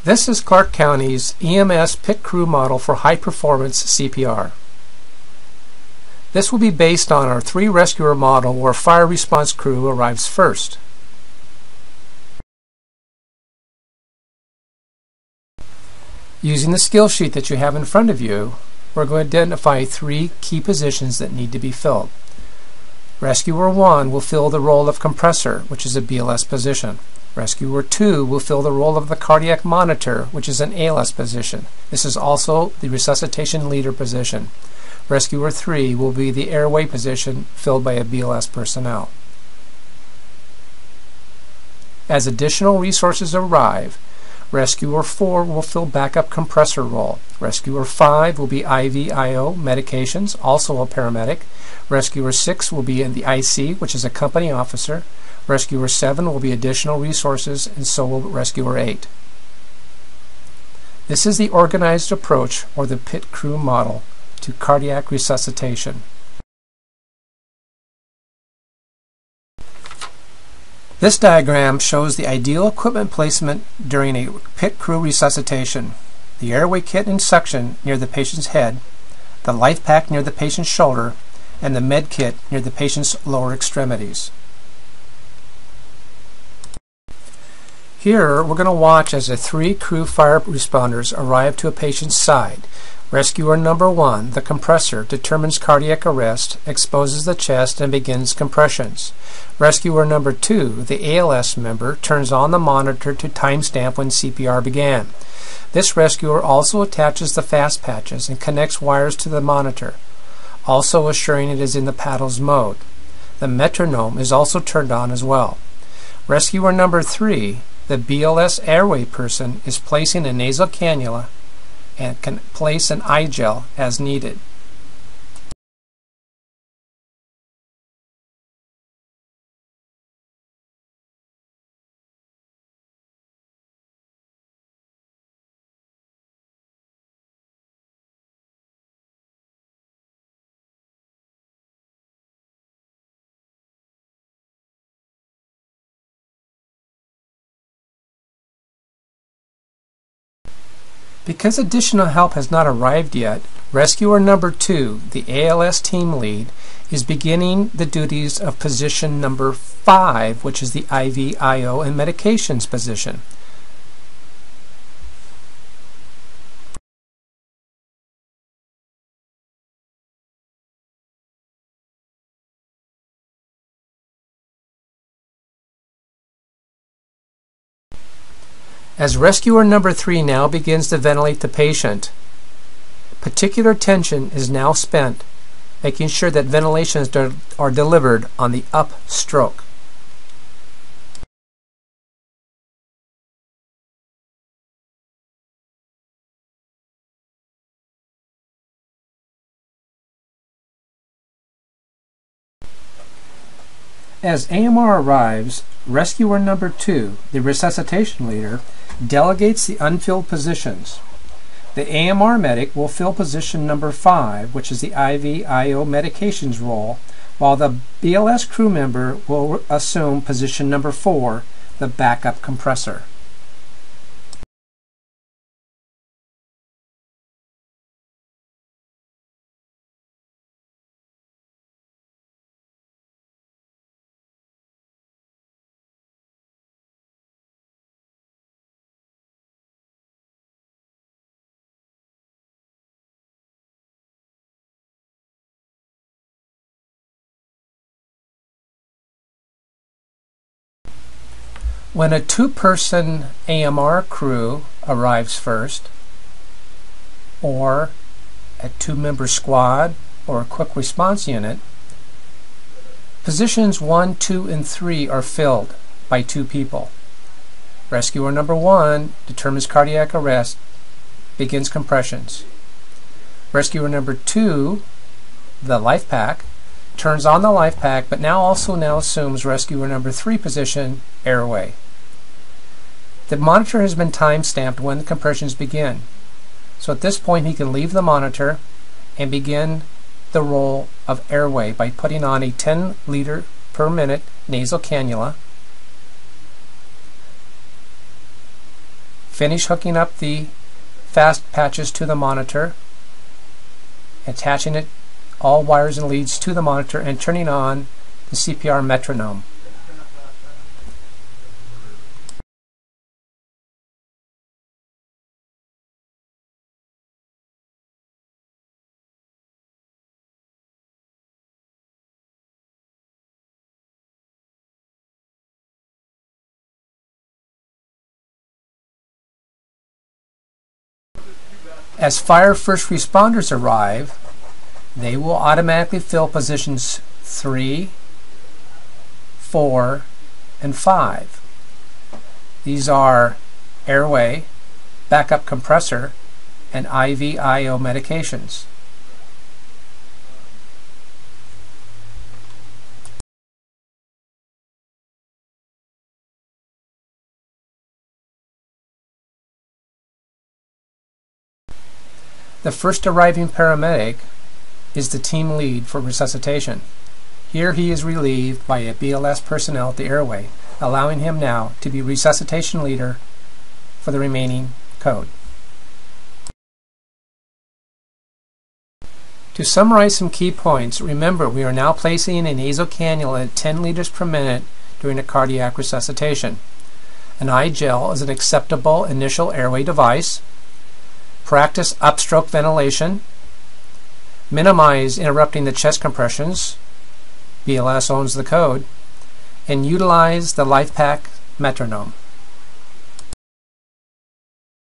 This is Clark County's EMS pit crew model for high-performance CPR. This will be based on our 3-rescuer model where fire response crew arrives first. Using the skill sheet that you have in front of you, we're going to identify 3 key positions that need to be filled. Rescuer 1 will fill the role of compressor, which is a BLS position. Rescuer 2 will fill the role of the cardiac monitor, which is an ALS position. This is also the resuscitation leader position. Rescuer 3 will be the airway position filled by a BLS personnel. As additional resources arrive, Rescuer 4 will fill backup compressor role. Rescuer 5 will be IV/IO medications, also a paramedic. Rescuer 6 will be in the IC, which is a company officer. Rescuer 7 will be additional resources, and so will Rescuer 8. This is the organized approach, or the pit crew model, to cardiac resuscitation. This diagram shows the ideal equipment placement during a pit crew resuscitation. The airway kit and suction near the patient's head, the life pack near the patient's shoulder, and the med kit near the patient's lower extremities. Here we're going to watch as the 3 crew fire responders arrive to a patient's side. Rescuer number 1, the compressor, determines cardiac arrest, exposes the chest, and begins compressions. Rescuer number 2, the ALS member, turns on the monitor to timestamp when CPR began. This rescuer also attaches the fast patches and connects wires to the monitor, also assuring it is in the paddles mode. The metronome is also turned on as well. Rescuer number 3, the BLS airway person, is placing a nasal cannula and can place an eye gel as needed. Because additional help has not arrived yet, Rescuer number 2, the ALS team lead, is beginning the duties of position number 5, which is the IV/IO and medications position. As rescuer number 3 now begins to ventilate the patient, particular attention is now spent making sure that ventilations are delivered on the upstroke. As AMR arrives, rescuer number 2, the resuscitation leader, delegates the unfilled positions. The AMR medic will fill position number 5, which is the IV/IO medications role, while the BLS crew member will assume position number 4, the backup compressor. When a 2-person AMR crew arrives first, or a 2-member squad or a quick response unit, positions 1, 2, and 3 are filled by 2 people. Rescuer number 1 determines cardiac arrest, begins compressions. Rescuer number 2, the life pack, turns on the life pack, but now assumes rescuer number 3 position, airway. The monitor has been time-stamped when the compressions begin. So at this point he can leave the monitor and begin the role of airway by putting on a 10 liter per minute nasal cannula, Finish hooking up the fast patches to the monitor, attaching all wires and leads to the monitor, and turning on the CPR metronome. As fire first responders arrive, they will automatically fill positions 3, 4, and 5. These are airway, backup compressor, and IV/IO medications. The first arriving paramedic is the team lead for resuscitation. Here he is relieved by a BLS personnel at the airway, allowing him now to be resuscitation leader for the remaining code. To summarize some key points, remember we are now placing a nasal cannula at 10 liters per minute during a cardiac resuscitation. An eye gel is an acceptable initial airway device. Practice upstroke ventilation. Minimize interrupting the chest compressions. BLS owns the code. And utilize the LifePak metronome.